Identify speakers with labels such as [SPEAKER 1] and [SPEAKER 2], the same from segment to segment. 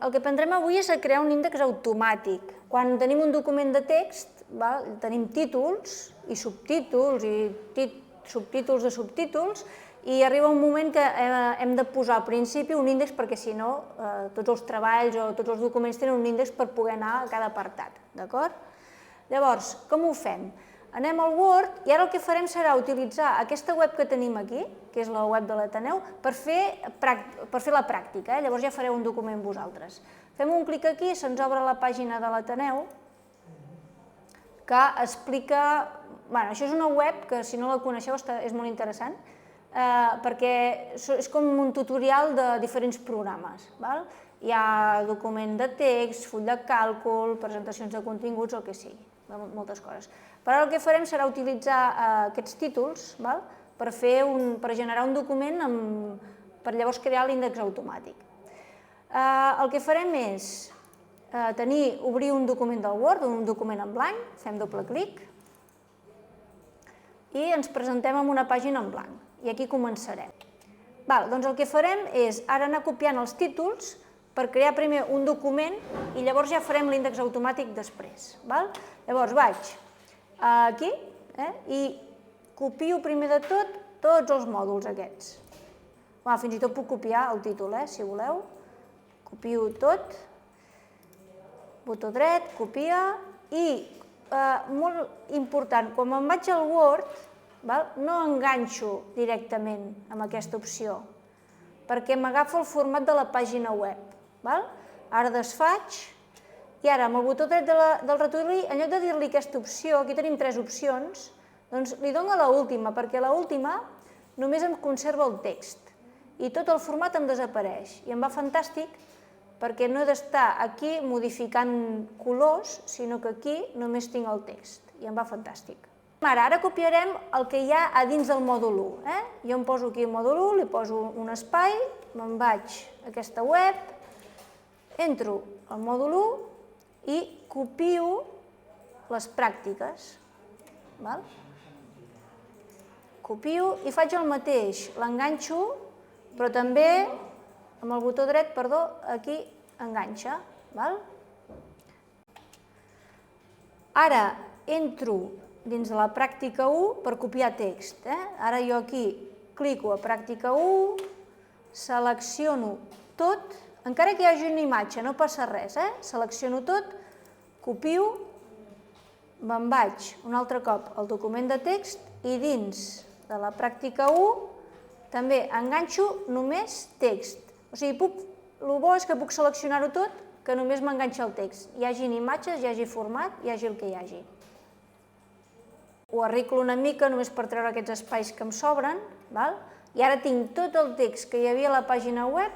[SPEAKER 1] El que aprendrem avui és a crear un índex automàtic. Quan tenim un document de text, tenim títols i subtítols i subtítols de subtítols, i arriba un moment que hem de posar al principi un índex perquè si no tots els treballs o tots els documents tenen un índex per poder anar a cada apartat, d'acord? Llavors, com ho fem? Anem al Word i ara el que farem serà utilitzar aquesta web que tenim aquí, que és la web de l'Ateneu, per fer la pràctica. Llavors ja fareu un document vosaltres. Fem un clic aquí, se'ns obre la pàgina de l'Ateneu, que explica... Això és una web que, si no la coneixeu, és molt interessant, perquè és com un tutorial de diferents programes. Hi ha document de text, full de càlcul, presentacions de continguts, el que sigui, moltes coses. Però ara el que farem serà utilitzar aquests títols per generar un document per llavors crear l'índex automàtic. El que farem és obrir un document del Word, un document en blanc, fem doble clic, i ens presentem en una pàgina en blanc, i aquí començarem. Doncs el que farem és ara anar copiant els títols per crear primer un document i llavors ja farem l'índex automàtic després. Llavors vaig aquí i copio primer de tot tots els mòduls aquests. Fins i tot puc copiar el títol, si voleu. Copio tot, botó dret, copia i, molt important, quan me'n vaig al Word, no enganxo directament amb aquesta opció, perquè m'agafa el format de la pàgina web. Ara desfaig i ara amb el botó dret del ratolí, en lloc de dir-li aquesta opció, aquí tenim 3 opcions, doncs li dono a l'última, perquè l'última només em conserva el text i tot el format em desapareix i em va fantàstic perquè no he d'estar aquí modificant colors, sinó que aquí només tinc el text i em va fantàstic. Ara copiarem el que hi ha a dins del mòdul 1. Jo em poso aquí el mòdul 1, li poso un espai, me'n vaig a aquesta web, entro al mòdul 1 i copio les pràctiques. Copio i faig el mateix, l'enganxo, però també amb el botó dret, aquí enganxa. Ara entro dins de la pràctica 1 per copiar text. Ara jo aquí clico a pràctica 1, selecciono tot, encara que hi hagi una imatge, no passa res, selecciono tot, copio, me'n vaig un altre cop al document de text i dins de la pràctica 1 també enganxo només text. O sigui, el bo és que puc seleccionar-ho tot, que només m'enganxa el text. Hi hagin imatges, hi hagi format, hi hagi el que hi hagi. Ho arreglo una mica només per treure aquests espais que em sobren, i ara tinc tot el text que hi havia a la pàgina web,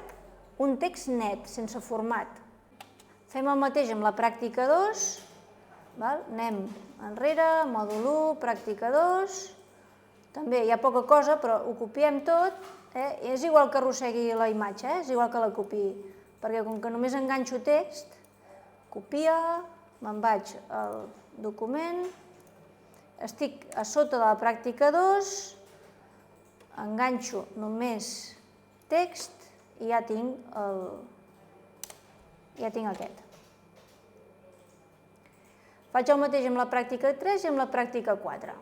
[SPEAKER 1] un text net, sense format. Fem el mateix amb la pràctica 2, anem enrere, mòdul 1, pràctica 2, també hi ha poca cosa, però ho copiem tot, és igual que arrossegui la imatge, és igual que la copiï, perquè com que només enganxo text, copia, me'n vaig al document, estic a sota de la pràctica 2, enganxo només text i ja tinc aquest. Faig el mateix amb la pràctica 3 i amb la pràctica 4.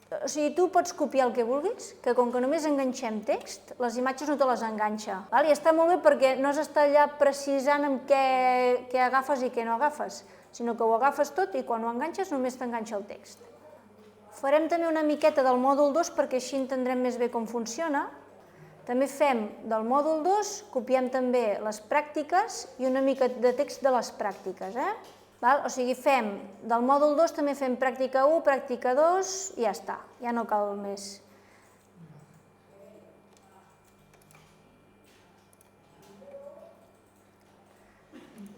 [SPEAKER 1] O sigui, tu pots copiar el que vulguis, que com que només enganxem text, les imatges no te les enganxa. I està molt bé perquè no has d'estar allà precisant en què agafes i què no agafes, sinó que ho agafes tot i quan ho enganxes només t'enganxa el text. Farem també una miqueta del mòdul 2 perquè així entendrem més bé com funciona. També fem del mòdul 2, copiem també les pràctiques i una mica de text de les pràctiques. O sigui, del mòdul 2 també fem pràctica 1, pràctica 2 i ja està, ja no cal més.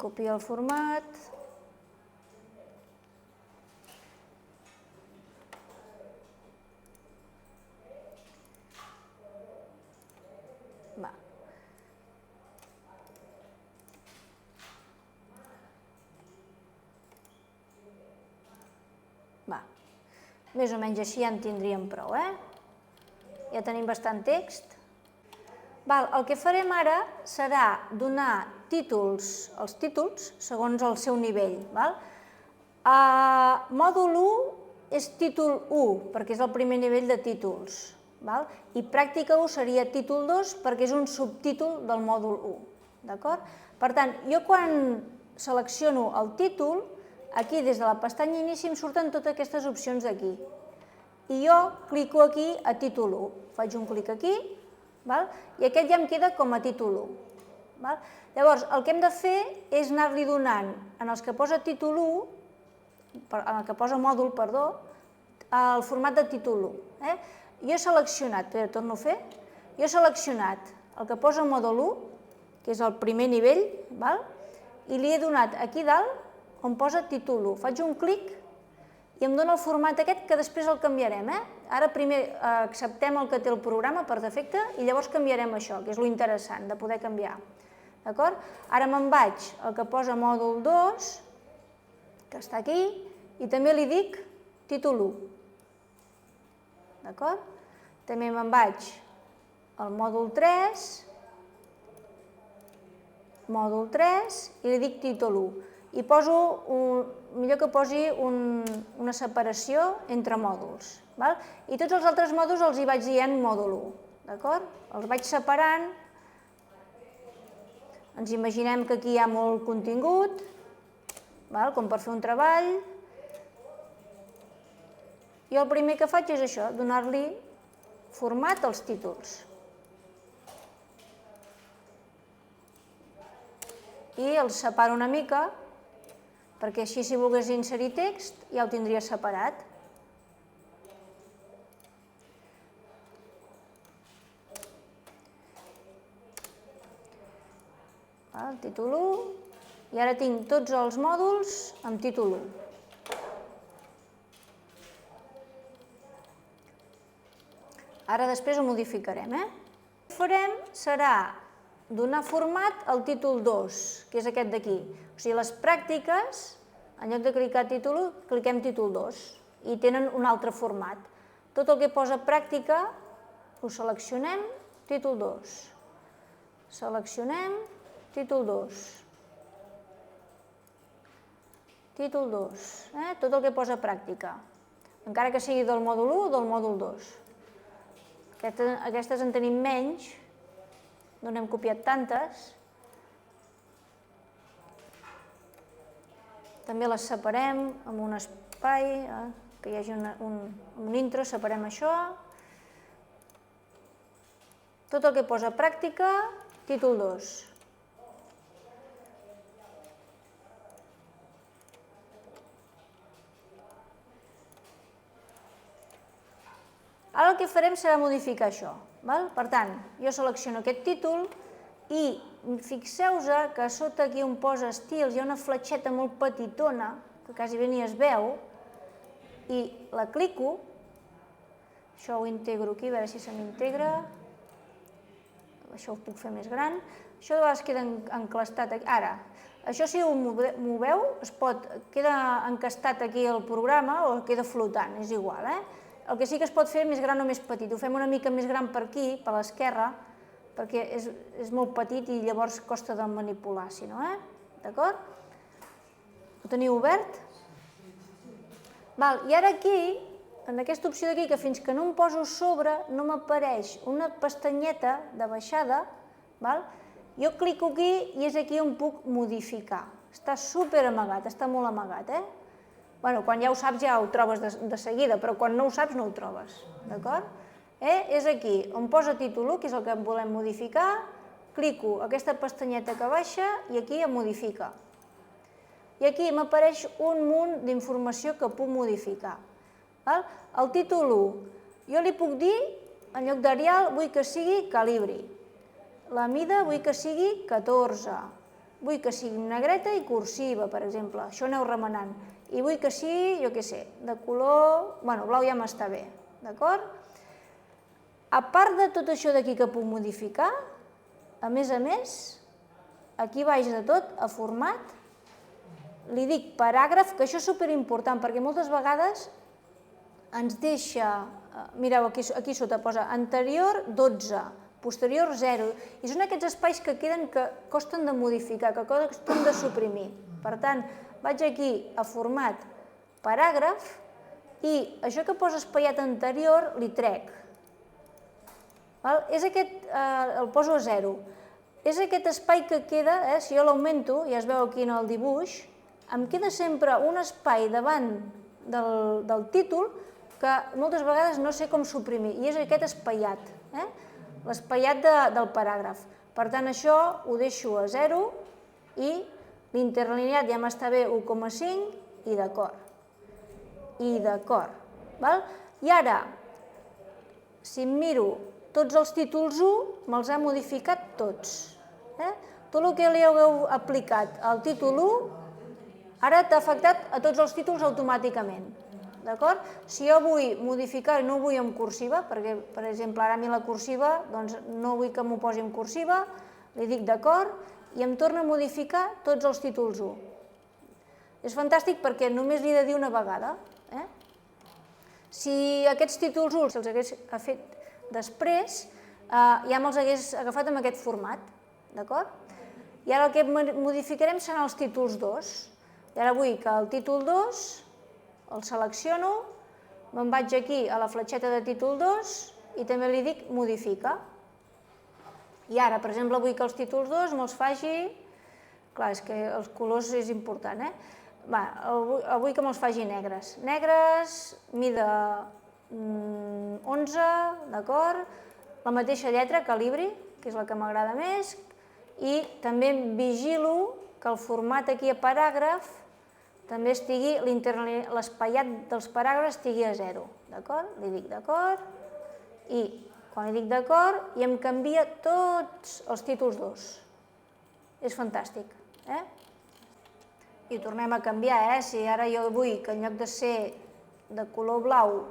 [SPEAKER 1] Copia el format. Més o menys així ja en tindríem prou. Ja tenim bastant text. El que farem ara serà donar els títols segons el seu nivell. Mòdul 1 és títol 1, perquè és el primer nivell de títols. I pràctica 1 seria títol 2, perquè és un subtítol del mòdul 1. Per tant, jo quan selecciono el títol, aquí des de la pestanya inici em surten totes aquestes opcions d'aquí. I jo clico aquí a títol 1. Faig un clic aquí, i aquest ja em queda com a títol 1. Llavors, el que hem de fer és anar-li donant, en els que posa títol 1, en el que posa mòdul, perdó, el format de títol 1. Jo he seleccionat, torno a fer, jo he seleccionat el que posa mòdul 1, que és el primer nivell, i li he donat aquí dalt on posa títol 1. Faig un clic i em dona el format aquest que després el canviarem. Ara primer acceptem el que té el programa per defecte i llavors canviarem això, que és lo interessant de poder canviar. Ara me'n vaig al que posa mòdul 2, que està aquí, i també li dic títol 1. També me'n vaig al mòdul 3, i li dic títol 1. I millor que posi una separació entre mòduls. I tots els altres mòduls els hi vaig dient mòdul 1. Els vaig separant. Ens imaginem que aquí hi ha molt contingut, com per fer un treball. I el primer que faig és això, donar-li format als títols. I els separo una mica, perquè així si volgués inserir text ja el tindria separat. El títol 1, i ara tinc tots els mòduls amb títol 1. Ara després ho modificarem. El que farem serà donar format al títol 2, que és aquest d'aquí. O sigui, les pràctiques, en lloc de clicar títol 1, cliquem títol 2 i tenen un altre format. Tot el que posa pràctica ho seleccionem, títol 2. Seleccionem, títol 2. Títol 2. Tot el que posa pràctica. Encara que sigui del mòdul 1 o del mòdul 2. Aquestes en tenim menys, no n'hem copiat tantes. També les separem amb un espai, que hi hagi un intro, separem això. Tot el que posa pràctica, títol 2. Ara el que farem serà modificar això. Per tant, jo selecciono aquest títol i fixeu-vos que a sota aquí on posa estils hi ha una fletxeta molt petitona, que quasi bé ni es veu, i la clico. Això ho integro aquí, a veure si se m'integra. Això ho puc fer més gran. Això de vegades queda enclastat aquí. Ara, això si ho moveu, queda encastat aquí el programa o queda flotant, és igual. El que sí que es pot fer més gran o més petit. Ho fem una mica més gran per aquí, per l'esquerra, perquè és molt petit i llavors costa de manipular, si no, d'acord? Ho teniu obert? I ara aquí, en aquesta opció d'aquí, que fins que no em poso sobre no m'apareix una pestanyeta de baixada, jo clico aquí i és aquí on puc modificar. Està super amagat, està molt amagat, Quan ja ho saps ja ho trobes de seguida, però quan no ho saps no ho trobes, d'acord? És aquí, on posa títol 1, que és el que volem modificar, clico aquesta pestanyeta que baixa i aquí em modifica. I aquí m'apareix un munt d'informació que puc modificar. El títol 1, jo li puc dir, en lloc d'Arial, vull que sigui calibri. La mida vull que sigui 14. Vull que sigui negreta i cursiva, per exemple. Això aneu remenant. I vull que sigui, jo què sé, de color... blau ja m'està bé, d'acord? A part de tot això d'aquí que puc modificar, a més, aquí baix de tot, a format, li dic paràgraf, que això és superimportant, perquè moltes vegades ens deixa... Mireu, aquí sota posa anterior 12, posterior 0, i són aquests espais que queden que costen de modificar, que costen de suprimir. Per tant, vaig aquí a format paràgraf i això que posa espaiat anterior li trec. És aquest, el poso a 0. És aquest espai que queda, si jo l'augmento, ja es veu aquí en el dibuix, em queda sempre un espai davant del títol que moltes vegades no sé com suprimir, i és aquest espaiat, l'espaiat del paràgraf. Per tant, això ho deixo a 0 i l'interlineat ja m'està bé 1,5 i d'acord. I d'acord. I ara, si em miro tots els títols 1, me'ls ha modificat tots. Tot el que li hagueu aplicat al títol 1, ara t'ha afectat a tots els títols automàticament. D'acord? Si jo vull modificar i no ho vull en cursiva, perquè, per exemple, ara a mi la cursiva, doncs no vull que m'ho posi en cursiva, li dic d'acord i em torna a modificar tots els títols 1. És fantàstic perquè només li he de dir una vegada. Si aquests títols 1 se'ls hagués fet després, ja me'ls hagués agafat amb aquest format. D'acord? I ara el que modificarem seran els títols 2. I ara vull que el títol 2 el selecciono, me'n vaig aquí a la fletxeta de títol 2 i també li dic modifica. I ara, per exemple, vull que els títols 2 me'ls faci... Clar, és que els colors és important, vull que me'ls faci negres. Negres, mida 11, d'acord? La mateixa lletra, calibri, que és la que m'agrada més, i també vigilo que el format aquí a paràgraf també estigui, l'espaiat dels paràgrafs estigui a 0, d'acord? Li dic d'acord, i quan li dic d'acord, i em canvia tots els títols 2. És fantàstic, I ho tornem a canviar, Si ara jo vull que en lloc de ser de color blau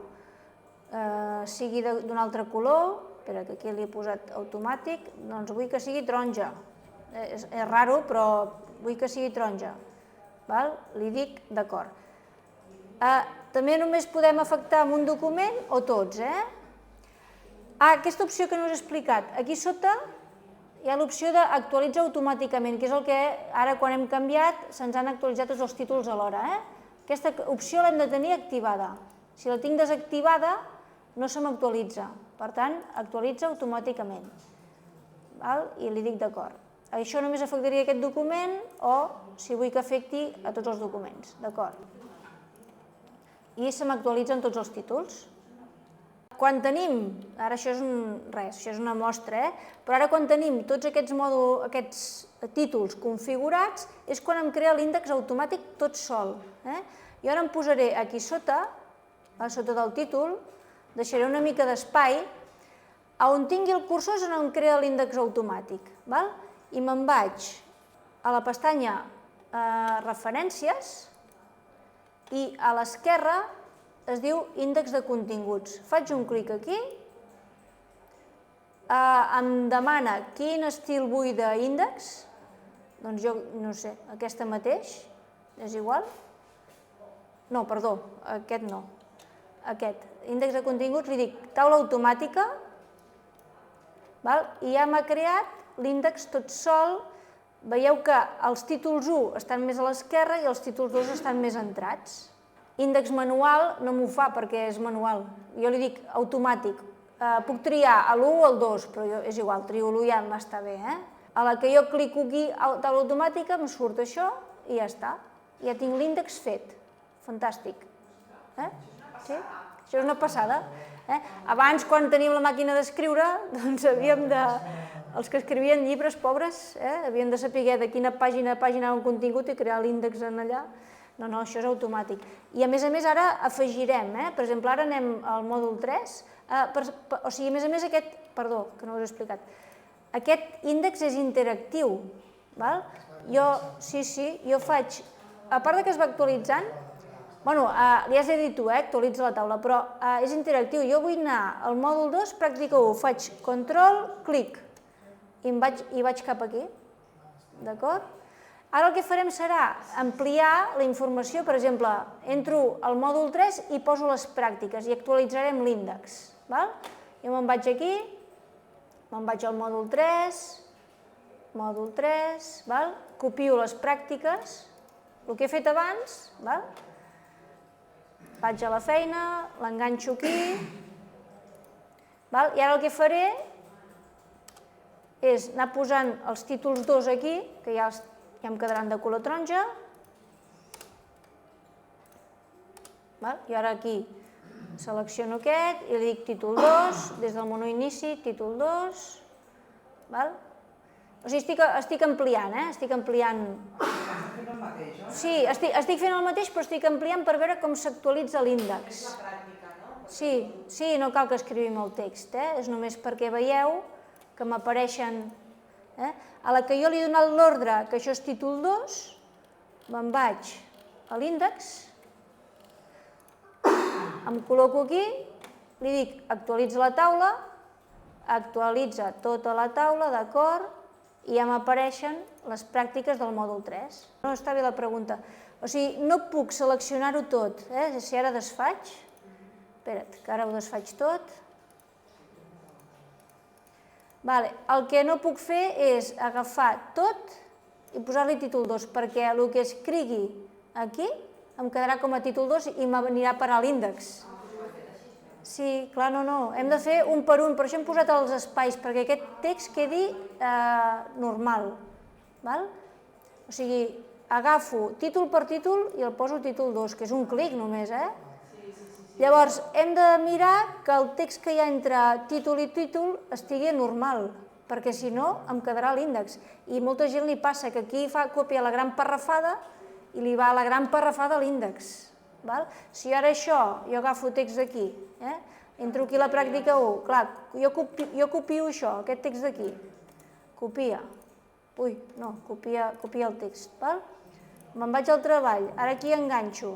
[SPEAKER 1] sigui d'un altre color, espera que aquí li he posat automàtic, doncs vull que sigui taronja. És raro, però vull que sigui taronja. Li dic d'acord. També només podem afectar amb un document o tots, Aquesta opció que no us he explicat, aquí sota hi ha l'opció d'actualitzar automàticament, que és el que ara quan hem canviat se'ns han actualitzat tots els títols alhora. Aquesta opció l'hem de tenir activada. Si la tinc desactivada no se m'actualitza, per tant actualitza automàticament. I li dic d'acord. Això només afectaria aquest document o si vull que afecti a tots els documents, d'acord? I se m'actualitzen tots els títols. Quan tenim, ara això és això és una mostra, però ara quan tenim tots aquests títols configurats és quan em crea l'índex automàtic tot sol. I ara em posaré aquí sota, sota del títol, deixaré una mica d'espai, on tingui el cursor és on em crea l'índex automàtic. I me'n vaig a la pestanya Referències i a l'esquerra es diu Índex de continguts. Faig un clic aquí, em demana quin estil vull d'índex, doncs jo no sé, aquesta mateix, és igual? No, perdó, aquest no, aquest. Índex de continguts, li dic taula automàtica, i ja m'ha creat l'índex tot sol. Veieu que els títols 1 estan més a l'esquerra i els títols 2 estan més entrats. Índex manual no m'ho fa perquè és manual. Jo li dic automàtic. Puc triar l'1 o el 2, però és igual, trio l'1 ja m'està bé. A la que jo clico aquí a taula automàtica em surt això i ja està. Ja tinc l'índex fet. Fantàstic. Sí? Això és una passada. Abans, quan teníem la màquina d'escriure, doncs havíem de... Els que escrivien llibres, pobres, havien de saber de quina pàgina anava un contingut i crear l'índex en allà. No, això és automàtic. I a més ara afegirem, per exemple, ara anem al mòdul 3, o sigui, a més aquest, perdó, que no us he explicat, aquest índex és interactiu. Jo faig, a part que es va actualitzant, bueno, ja has de dir tu, actualitza la taula, però és interactiu. Jo vull anar al mòdul 2, pràctica 1, faig control, clic, i vaig cap aquí, d'acord? Ara el que farem serà ampliar la informació, per exemple, entro al mòdul 3 i poso les pràctiques i actualitzarem l'índex. Jo me'n vaig aquí, me'n vaig al mòdul 3, copio les pràctiques, el que he fet abans, vaig a la feina, l'enganxo aquí, i ara el que faré és anar posant els títols 2 aquí, que ja em quedaran de color taronja, i ara aquí selecciono aquest i li dic títol 2, des del menú inici, títol 2, o sigui, estic ampliant, estic ampliant... Sí, estic fent el mateix, però estic ampliant per veure com s'actualitza l'índex. Sí, no cal que escrivim el text, és només perquè veieu que m'apareixen... A la que jo li he donat l'ordre que això és títol 2, me'n vaig a l'índex, em col·loco aquí, li dic actualitza la taula, actualitza tota la taula, d'acord, i ja m'apareixen les pràctiques del mòdul 3. No, està bé la pregunta. O sigui, no puc seleccionar-ho tot, si ara desfaig, espera't, que ara ho desfaig tot. El que no puc fer és agafar tot i posar-li títol 2, perquè el que escrigui aquí em quedarà com a títol 2 i m'anirà a parar l'índex. Sí, clar, no, hem de fer un per un, per això hem posat els espais, perquè aquest text quedi normal. O sigui, agafo títol per títol i el poso títol 2, que és un clic només, Llavors, hem de mirar que el text que hi ha entre títol i títol estigui normal, perquè si no em quedarà l'índex. I molta gent li passa que aquí fa còpia la gran parrafada i li va la gran parrafada a l'índex. Si ara això, jo agafo text d'aquí, entro aquí a la pràctica 1, clar, jo copio això, aquest text d'aquí, copia, copia el text, me'n vaig al treball, ara aquí enganxo,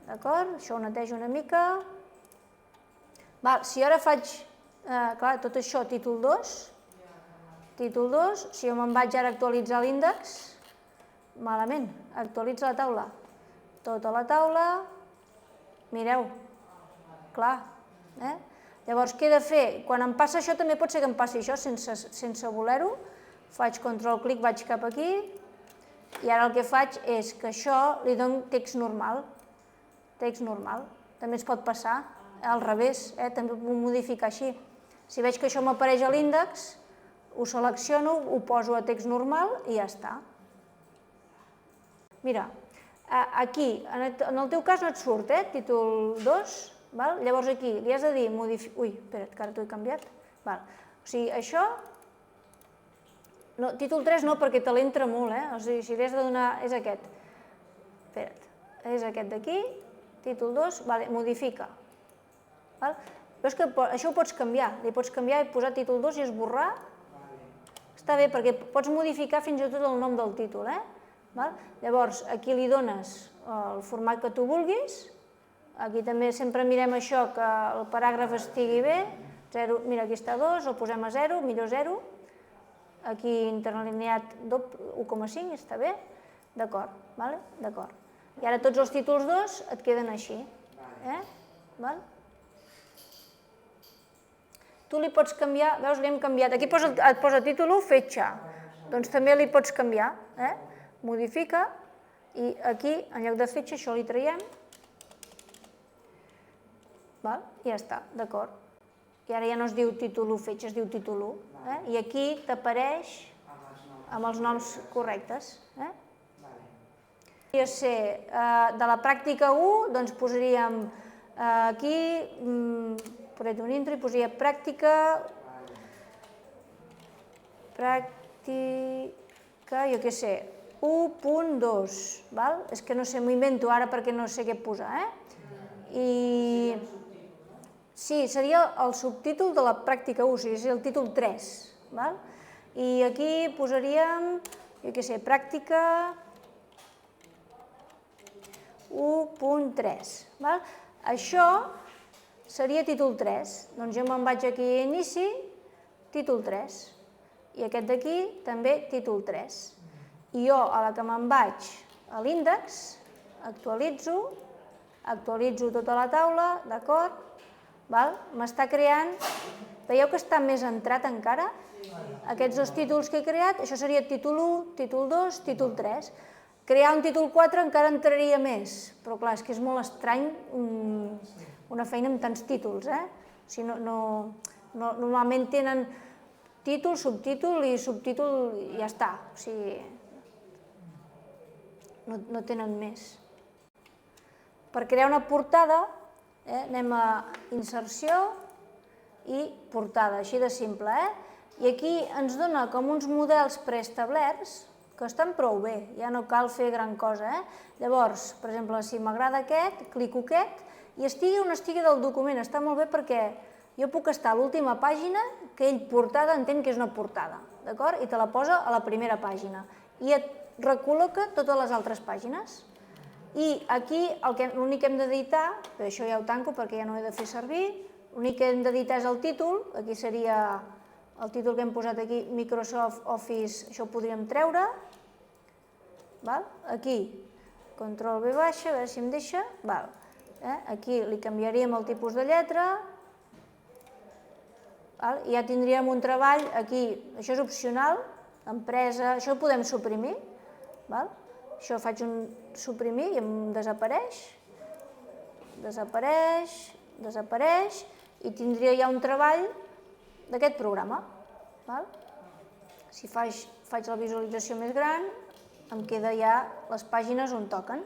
[SPEAKER 1] d'acord? Això ho netejo una mica. Si ara faig, clar, tot això, títol 2, si jo me'n vaig ara a actualitzar l'índex, malament, actualitza la taula. Tota la taula, mireu, clar. Llavors, què he de fer? Quan em passa això, també pot ser que em passi això sense voler-ho. Faig control-clic, vaig cap aquí, i ara el que faig és que això li dono text normal. Text normal. També es pot passar al revés, també ho puc modificar així. Si veig que això m'apareix a l'índex, ho selecciono, ho poso a text normal i ja està. Mira, aquí, en el teu cas no et surt, títol 2, llavors aquí li has de dir, ui, espera't, que ara t'ho he canviat. O sigui, això, títol 3 no, perquè te l'entra molt, o sigui, si li has de donar, és aquest. Espera't, és aquest d'aquí, títol 2, modifica. Veus que això ho pots canviar, li pots canviar i posar títol 2 i esborrar. Està bé, perquè pots modificar fins i tot el nom del títol, Llavors, aquí li dones el format que tu vulguis, aquí també sempre mirem això, que el paràgraf estigui bé, mira, aquí està 2, el posem a 0, millor 0, aquí interlineat 1,5, està bé, d'acord, d'acord. I ara tots els títols 2 et queden així, Tu li pots canviar, veus, li hem canviat, aquí et posa títol 1, fetge, doncs també li pots canviar, modifica, i aquí, en lloc de fetge, això li traiem, i ja està, d'acord. I ara ja no es diu títol 1 fetge, es diu títol 1, i aquí t'apareix amb els noms correctes. Podria ser, de la pràctica 1, doncs posaríem aquí, un intro i posaria pràctica, jo què sé, 1.2, és que no sé, m'ho invento ara perquè no sé què posar, i sí, seria el subtítol de la pràctica 1, o sigui, seria el títol 3, i aquí posaríem, jo què sé, pràctica 1.3, això seria títol 3, doncs jo me'n vaig aquí a inici, títol 3, i aquest d'aquí també títol 3. I jo, a la que me'n vaig a l'índex, actualitzo tota la taula, d'acord? M'està creant Veieu que està més entrat encara? Aquests dos títols que he creat, això seria títol 1, títol 2, títol 3. Crear un títol 4 encara entraria més, però clar, és que és molt estrany una feina amb tants títols, O sigui, normalment tenen títol, subtítol i subtítol i ja està, o sigui, no tenen més. Per crear una portada, anem a inserció i portada, així de simple, I aquí ens dona com uns models preestablerts que estan prou bé, ja no cal fer gran cosa, Llavors, per exemple, si m'agrada aquest, clico aquest, i estigui on estigui del document, està molt bé perquè jo puc estar a l'última pàgina, que ell portada entén que és una portada, d'acord? I te la posa a la primera pàgina. I et recol·loca totes les altres pàgines. I aquí l'únic que hem d'editar, però això ja ho tanco perquè ja no ho he de fer servir, l'únic que hem d'editar és el títol, aquí seria el títol que hem posat aquí, Microsoft Office, això ho podríem treure. Aquí, control V baixa, a veure si em deixa. Aquí li canviaríem el tipus de lletra. I ja tindríem un treball aquí, això és opcional, empresa, això ho podem suprimir. Això faig un suprimir i em desapareix. Desapareix i tindria ja un treball d'aquest programa. Si faig la visualització més gran, em queda ja les pàgines on toquen.